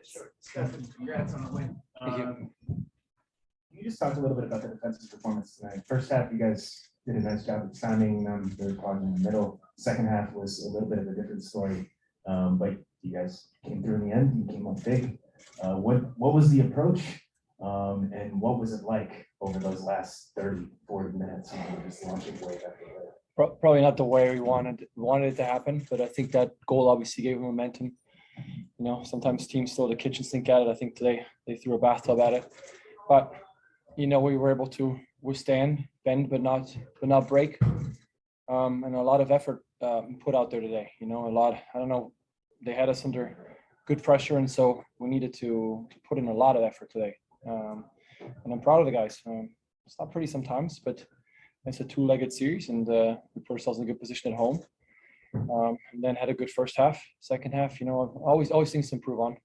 Sure. Stefan, congrats on the win. You just talked a little bit about the defensive performance tonight. First half, you guys did a nice job of timing them. They were caught in the middle. Second half was a little bit of a different story, but you guys came through in the end. You came up big. What was the approach, and what was it like over those last 30, 40 minutes? Just launching wave after wave. Probably not the way we wanted it to happen, but I think that goal obviously gave momentum. You know, sometimes teams throw the kitchen sink at it. I think today they threw a bathtub at it, but you know, we were able to withstand, bend, but not break, and a lot of effort put out there today. You know, I don't know, they had us under good pressure, and so we needed to put in a lot of effort today. And I'm proud of the guys. It's not pretty sometimes, but it's a two-legged series, and we put ourselves in a good position at home. And then had a good first half. Second half, you know, always things to improve on.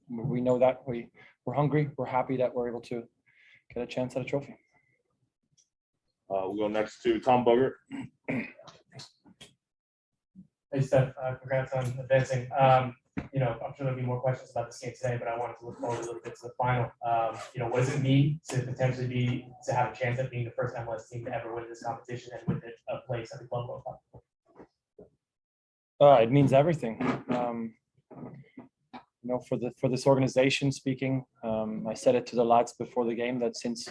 We know that we're hungry. We're happy that we're able to get a chance at a trophy. We'll go next to Tom Bogert. Hey, Steph, congrats on advancing. You know, I'm sure there'll be more questions about this game today, but I wanted to look forward a little bit to the final. You know, what does it mean to potentially have a chance at being the first MLS team to ever win this competition and with it a place at the Club World Cup? It means everything. You know, for this organization speaking, I said it to the lads before the game that since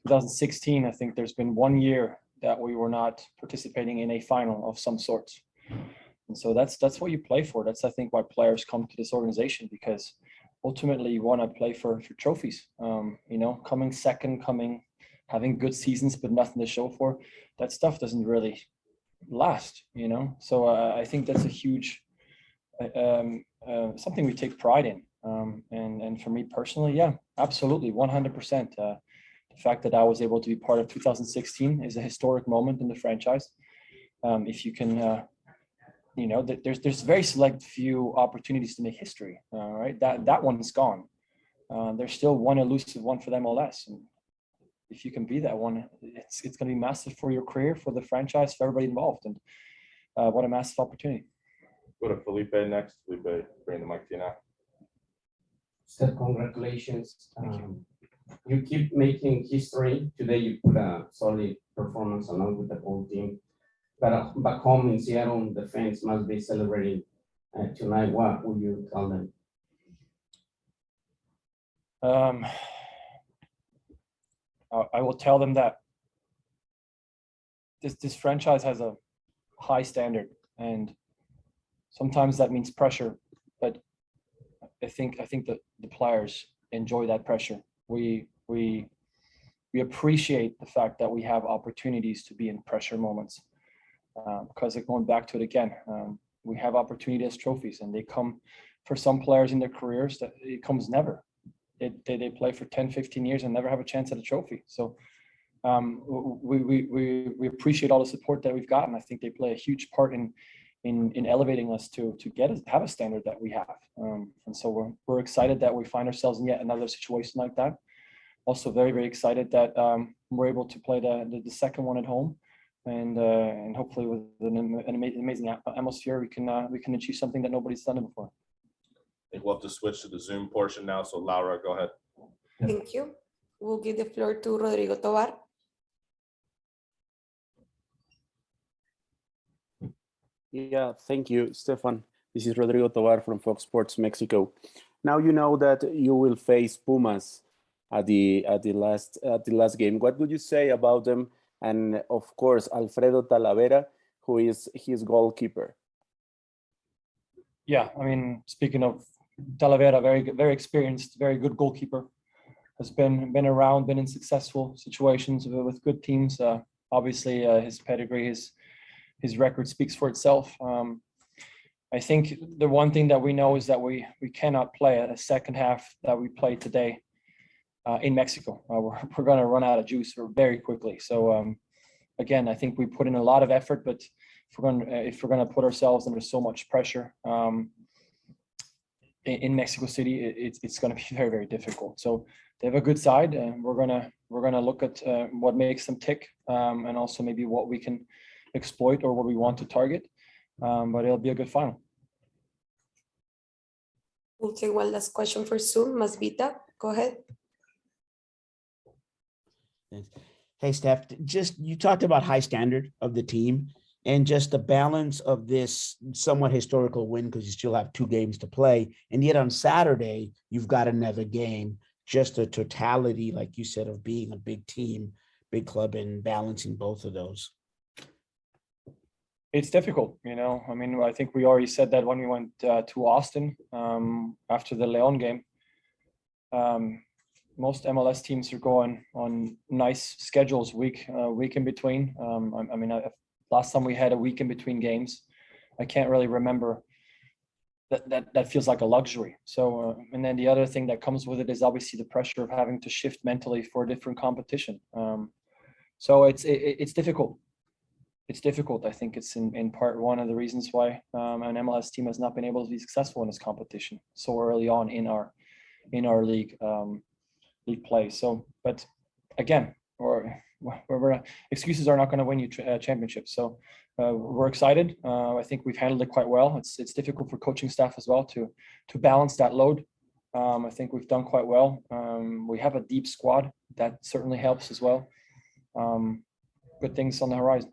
2016, I think there's been 1 year that we were not participating in a final of some sort. And so that's what you play for. That's, I think, why players come to this organization, because ultimately you want to play for trophies. You know, coming second, having good seasons but nothing to show for, that stuff doesn't really last, you know. So I think that's a huge something we take pride in. And for me personally, yeah, absolutely, 100%. The fact that I was able to be part of 2016 is a historic moment in the franchise. If you can, you know, there's very select few opportunities to make history. Right, that one's gone. There's still one elusive one for the MLS, and if you can be that one, it's going to be massive for your career, for the franchise, for everybody involved, and what a massive opportunity. Go to Felipe next. Felipe, bring the mic to you now. Steph, congratulations. You keep making history. Today you put a solid performance along with the whole team. But back home in Seattle, the fans must be celebrating tonight. What will you tell them? I will tell them that this franchise has a high standard, and sometimes that means pressure. But I think that the players enjoy that pressure. We appreciate the fact that we have opportunities to be in pressure moments. Because going back to it again, we have opportunity as trophies, and they come for some players in their careers that it comes never. They play for 10, 15 years and never have a chance at a trophy. So we appreciate all the support that we've gotten. I think they play a huge part in elevating us to have a standard that we have. And so we're excited that we find ourselves in yet another situation like that. Also very, very excited that we're able to play the second one at home. And hopefully with an amazing atmosphere, we can achieve something that nobody's done it before. I think we'll have to switch to the Zoom portion now. So Laura, go ahead. Thank you. We'll give the floor to Rodrigo Tovar. Yeah, thank you, Stefan. This is Rodrigo Tovar from Fox Sports Mexico. Now you know that you will face Pumas at the last game. What would you say about them? And of course, Alfredo Talavera, who is his goalkeeper. Yeah, I mean, speaking of Talavera, very experienced, very good goalkeeper. Has been around, been in successful situations with good teams. Obviously, his pedigree, his record speaks for itself. I think the one thing that we know is that we cannot play a second half that we played today in Mexico. We're going to run out of juice very quickly. So again, I think we put in a lot of effort, but if we're going to put ourselves under so much pressure in Mexico City, it's going to be very, very difficult. So they have a good side, and we're gonna look at what makes them tick, and also maybe what we can exploit or what we want to target. But it'll be a good final. We'll take one last question for Zoom. Masvita, go ahead. Thanks. Hey, Steph, just you talked about high standard of the team and just the balance of this somewhat historical win because you still have 2 games to play. And yet on Saturday, you've got another game, just the totality, like you said, of being a big team, big club and balancing both of those. It's difficult, I mean, I think we already said that when we went to Austin after the Leon game. Most MLS teams are going on nice schedules, week in between. I mean, last time we had a week in between games, I can't really remember. That feels like a luxury. So, and then the other thing that comes with it is obviously the pressure of having to shift mentally for a different competition. So it's difficult. It's difficult. I think it's in part one of the reasons why an MLS team has not been able to be successful in this competition so early on in our league play. So, but again, excuses are not going to win you championships. So we're excited. I think we've handled it quite well. It's difficult for coaching staff as well to balance that load. I think we've done quite well. We have a deep squad that certainly helps as well. Good things on the horizon.